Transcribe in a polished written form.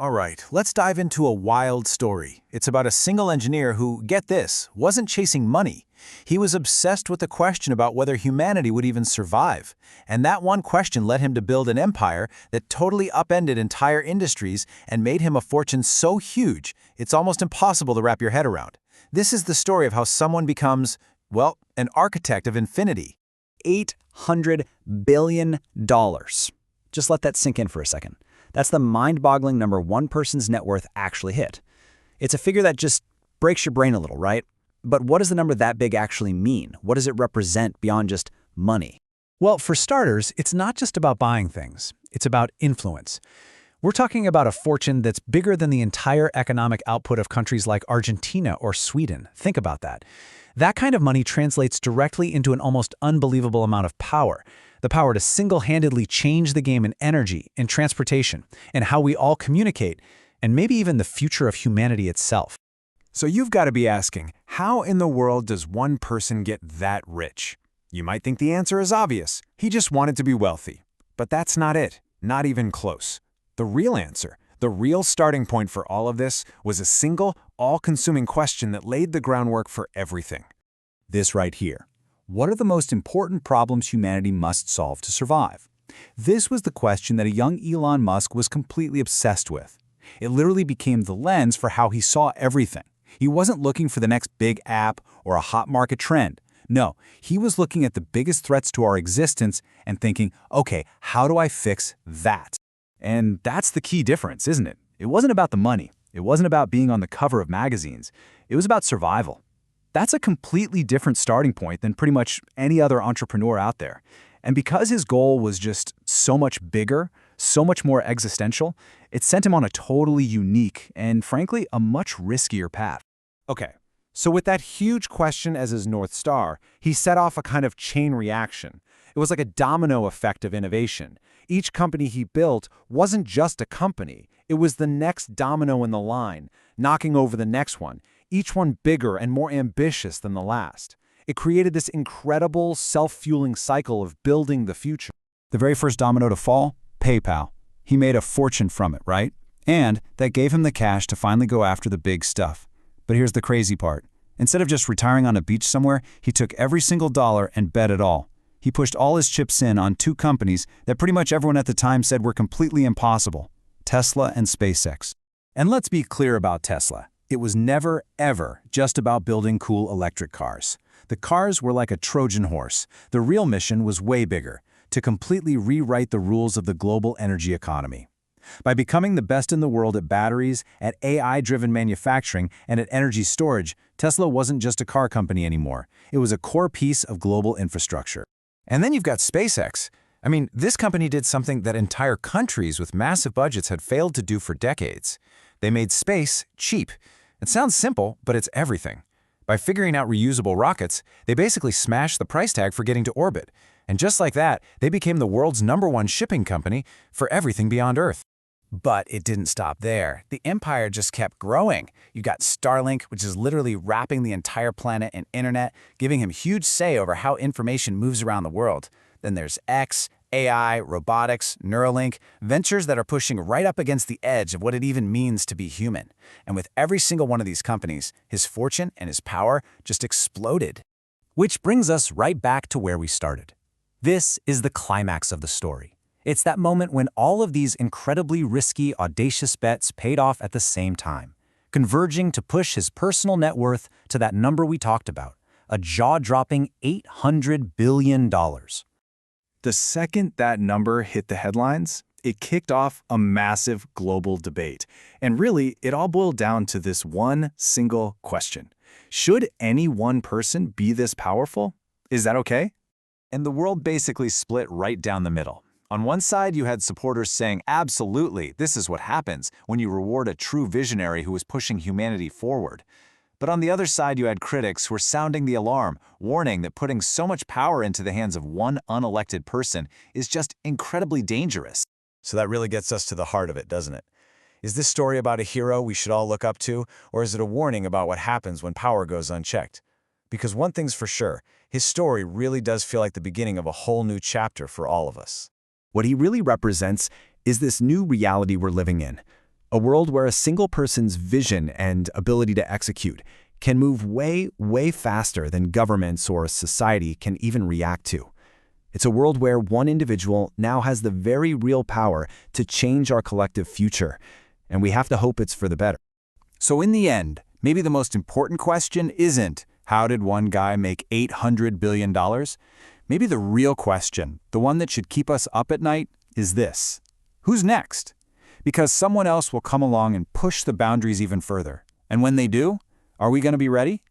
All right, let's dive into a wild story. It's about a single engineer who, get this, wasn't chasing money. He was obsessed with the question about whether humanity would even survive. And that one question led him to build an empire that totally upended entire industries and made him a fortune so huge, it's almost impossible to wrap your head around. This is the story of how someone becomes, well, an architect of infinity. $800 billion. Just let that sink in for a second. That's the mind-boggling number one person's net worth actually hit. It's a figure that just breaks your brain a little, right? But what does the number that big actually mean? What does it represent beyond just money? Well, for starters, it's not just about buying things. It's about influence. We're talking about a fortune that's bigger than the entire economic output of countries like Argentina or Sweden. Think about that. That kind of money translates directly into an almost unbelievable amount of power. The power to single-handedly change the game in energy, in transportation, and how we all communicate, and maybe even the future of humanity itself. So you've got to be asking, how in the world does one person get that rich? You might think the answer is obvious. He just wanted to be wealthy. But that's not it. Not even close. The real answer, the real starting point for all of this, was a single, all-consuming question that laid the groundwork for everything. This right here. What are the most important problems humanity must solve to survive? This was the question that a young Elon Musk was completely obsessed with. It literally became the lens for how he saw everything. He wasn't looking for the next big app or a hot market trend. No, he was looking at the biggest threats to our existence and thinking, okay, how do I fix that? And that's the key difference, isn't it? It wasn't about the money. It wasn't about being on the cover of magazines. It was about survival. That's a completely different starting point than pretty much any other entrepreneur out there. And because his goal was just so much bigger, so much more existential, it sent him on a totally unique and, frankly, a much riskier path. Okay, so with that huge question as his North Star, he set off a kind of chain reaction. It was like a domino effect of innovation. Each company he built wasn't just a company. It was the next domino in the line, knocking over the next one, each one bigger and more ambitious than the last. It created this incredible self-fueling cycle of building the future. The very first domino to fall, PayPal. He made a fortune from it, right? And that gave him the cash to finally go after the big stuff. But here's the crazy part. Instead of just retiring on a beach somewhere, he took every single dollar and bet it all. He pushed all his chips in on two companies that pretty much everyone at the time said were completely impossible, Tesla and SpaceX. And let's be clear about Tesla. It was never, ever just about building cool electric cars. The cars were like a Trojan horse. The real mission was way bigger, to completely rewrite the rules of the global energy economy. By becoming the best in the world at batteries, at AI-driven manufacturing, and at energy storage, Tesla wasn't just a car company anymore. It was a core piece of global infrastructure. And then you've got SpaceX. I mean, this company did something that entire countries with massive budgets had failed to do for decades. They made space cheap. It sounds simple, but it's everything. By figuring out reusable rockets, they basically smashed the price tag for getting to orbit. And just like that, they became the world's #1 shipping company for everything beyond Earth. But it didn't stop there. The empire just kept growing. You got Starlink, which is literally wrapping the entire planet in internet, giving him huge say over how information moves around the world. Then there's X, AI, robotics, Neuralink, ventures that are pushing right up against the edge of what it even means to be human. And with every single one of these companies, his fortune and his power just exploded. Which brings us right back to where we started. This is the climax of the story. It's that moment when all of these incredibly risky, audacious bets paid off at the same time, converging to push his personal net worth to that number we talked about, a jaw-dropping $800 billion. The second that number hit the headlines, it kicked off a massive global debate. And really, it all boiled down to this one single question. Should any one person be this powerful? Is that okay? And the world basically split right down the middle. On one side, you had supporters saying, absolutely, this is what happens when you reward a true visionary who is pushing humanity forward. But on the other side, you had critics who were sounding the alarm, warning that putting so much power into the hands of one unelected person is just incredibly dangerous. So that really gets us to the heart of it, doesn't it? Is this story about a hero we should all look up to, or is it a warning about what happens when power goes unchecked? Because one thing's for sure, his story really does feel like the beginning of a whole new chapter for all of us. What he really represents is this new reality we're living in. A world where a single person's vision and ability to execute can move way, way faster than governments or society can even react to. It's a world where one individual now has the very real power to change our collective future, and we have to hope it's for the better. So in the end, maybe the most important question isn't, how did one guy make $800 billion? Maybe the real question, the one that should keep us up at night, is this: who's next? Because someone else will come along and push the boundaries even further. And when they do, are we going to be ready?